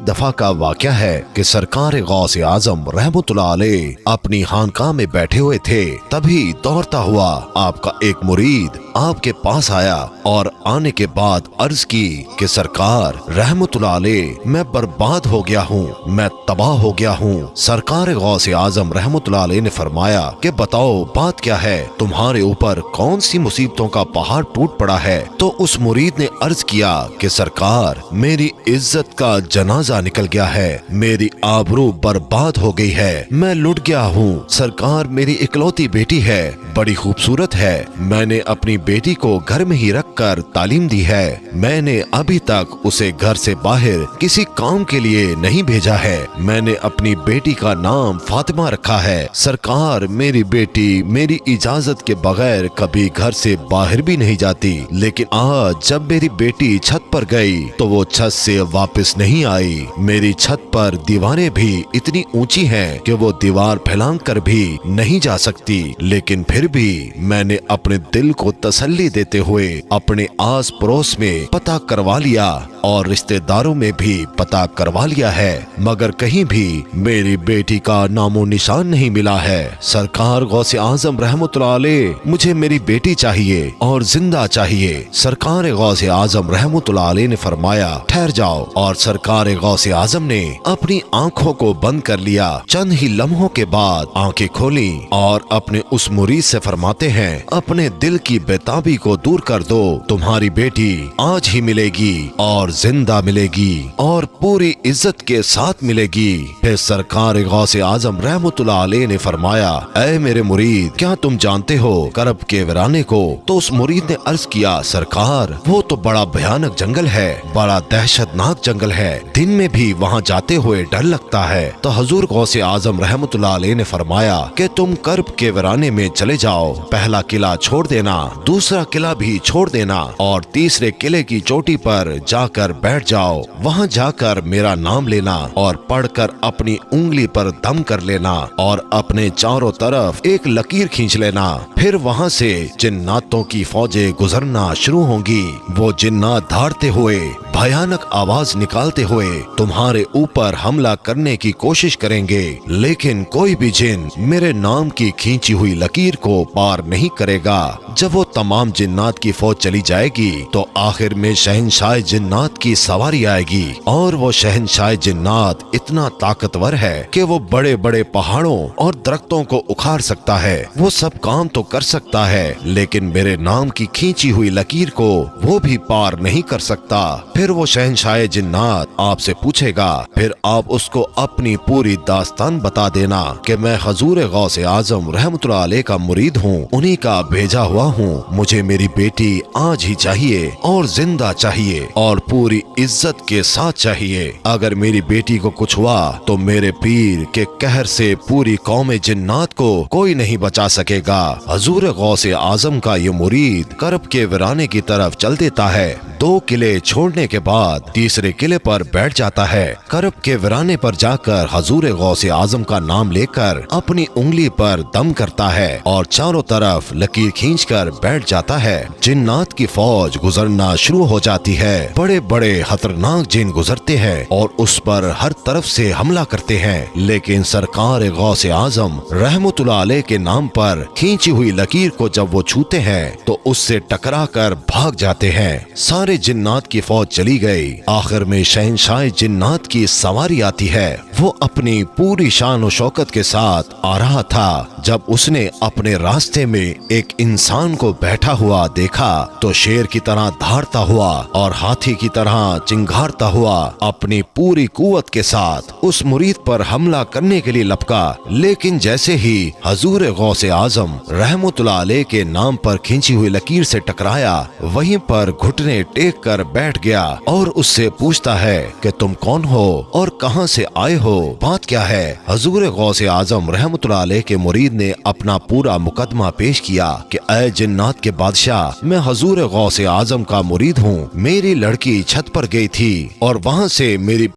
दफा का वाक़या है कि सरकार गौस आजम रहमतुल्लाह अलैह अपनी खानकाह में बैठे हुए थे। तभी दौड़ता हुआ आपका एक मुरीद आपके पास आया और आने के बाद अर्ज की कि सरकार रहमतुल्लाह अलैह मैं बर्बाद हो गया हूँ, मैं तबाह हो गया हूँ। सरकार गौस आजम रहमतुल्लाह अलैह ने फरमाया कि बताओ बात क्या है, तुम्हारे ऊपर कौन सी मुसीबतों का पहाड़ टूट पड़ा है। तो उस मुरीद ने अर्ज किया कि सरकार मेरी इज्जत का जनाजा निकल गया है, मेरी आबरू बर्बाद हो गई है, मैं लुट गया हूँ। सरकार मेरी इकलौती बेटी है, बड़ी खूबसूरत है, मैंने अपनी बेटी को घर में ही रखकर तालीम दी है, मैंने अभी तक उसे घर से बाहर किसी काम के लिए नहीं भेजा है, मैंने अपनी बेटी का नाम फातिमा रखा है। सरकार मेरी बेटी मेरी इजाजत के बगैर कभी घर से बाहर भी नहीं जाती, लेकिन आज जब मेरी बेटी छत पर गई तो वो छत से वापस नहीं आई। मेरी छत पर दीवारें भी इतनी ऊंची हैं कि वो दीवार फैलांग कर भी नहीं जा सकती, लेकिन फिर भी मैंने अपने दिल को तसल्ली देते हुए अपने आस पड़ोस में पता करवा लिया और रिश्तेदारों में भी पता करवा लिया है, मगर कहीं भी मेरी बेटी का नामो निशान नहीं मिला है। सरकार गौसे आजम रहमतुल्लाह अलैह मुझे मेरी बेटी चाहिए और जिंदा चाहिए। सरकार गौसे आजम रहमतुल्लाह अलैह ने फरमाया ठहर जाओ, और सरकार गौसे आजम ने अपनी आंखों को बंद कर लिया। चंद ही लम्हों के बाद आंखें खोली और अपने उस मुरीद से फरमाते हैं अपने दिल की बेताबी को दूर कर दो, तुम्हारी बेटी आज ही मिलेगी और जिंदा मिलेगी और पूरी इज्जत के साथ मिलेगी। फिर सरकार गौसे आजम रहमतुल्लाह अलैह ने फरमाया ऐ मेरे मुरीद क्या तुम जानते हो करब के वीराने को। तो उस मुरीद ने अर्ज किया सरकार वो तो बड़ा भयानक जंगल है, बड़ा दहशतनाक जंगल है, दिन में भी वहाँ जाते हुए डर लगता है। तो हजूर गौसे आजम रहमतुल्लाह अलैह ने फरमाया कि तुम करब के वीराने में चले जाओ, पहला किला छोड़ देना, दूसरा किला भी छोड़ देना और तीसरे किले की चोटी पर जाकर बैठ जाओ, वहाँ जाकर मेरा नाम लेना और पढ़कर अपनी उंगली पर दम कर लेना और अपने चारों तरफ एक लकीर खींच लेना। फिर वहाँ से जिन्नातों की फौजें गुजरना शुरू होंगी। वो जिन्नात धाड़ते हुए भयानक आवाज निकालते हुए तुम्हारे ऊपर हमला करने की कोशिश करेंगे, लेकिन कोई भी जिन मेरे नाम की खींची हुई लकीर को पार नहीं करेगा। जब वो तमाम जिन्नात की फौज चली जाएगी तो आखिर में शहंशाह जिन्नात की सवारी आएगी और वो शहंशाह जिन्नात इतना ताकतवर है कि वो बड़े बड़े पहाड़ों और दरख्तों को उखाड़ सकता है, वो सब काम तो कर सकता है, लेकिन मेरे नाम की खींची हुई लकीर को वो भी पार नहीं कर सकता। फिर वो शहंशाह जिन्नात आपसे पूछेगा, फिर आप उसको अपनी पूरी दास्तान बता देना कि मैं हजूर गौसे आजम रहमतुल्लाह अलैह का मुरीद हूँ, उन्हीं का भेजा हुआ हूँ, मुझे मेरी बेटी आज ही चाहिए और जिंदा चाहिए और पूरी इज्जत के साथ चाहिए। अगर मेरी बेटी को कुछ हुआ तो मेरे पीर के कहर से पूरी कौम जिन्नात को कोई नहीं बचा सकेगा। हजूर गौसे आजम का ये मुरीद करब के वीराने की तरफ चल देता है। 2 किले छोड़ने के बाद तीसरे किले पर बैठ जाता है। करब के वीराने पर जाकर हजूर गौसे आजम का नाम लेकर अपनी उंगली पर दम करता है और चारों तरफ लकीर खींचकर बैठ जाता है। जिन्नात की फौज गुजरना शुरू हो जाती है। बड़े बड़े खतरनाक जिन गुजरते हैं और उस पर हर तरफ से हमला करते हैं, लेकिन सरकार गौसे आजम रहमतुल्लाह अलैह के नाम पर खींची हुई लकीर को जब वो छूते हैं तो उससे टकरा कर भाग जाते हैं। सारे जिन्नात की फौज चली गई। आखिर में शहंशाह जिन्नात की सवारी आती है। वो अपनी पूरी शान और शौकत के साथ आ रहा था। जब उसने अपने रास्ते में एक इंसान को बैठा हुआ देखा तो शेर की तरह धाड़ता हुआ और हाथी की तरह चिंगारता हुआ अपनी पूरी कुव्वत के साथ उस मुरीद पर हमला करने के लिए लपका, लेकिन जैसे ही हजूर गौसे आजम रहमतुल्लाह अलैह के नाम पर खींची हुई लकीर से टकराया, वहीं पर घुटने टेक कर बैठ गया और उससे पूछता है कि तुम कौन हो और कहां से आए हो, बात क्या है। हजूर गौसे आजम रहमतुल्लाह अलैह के मुरीद ने अपना पूरा मुकदमा पेश किया कि ऐ जिन्नात के बादशाह, मैं हजूर गौसे आजम का मुरीद हूँ, मेरी लड़की छत पर गई थी और वहाँ से मेरी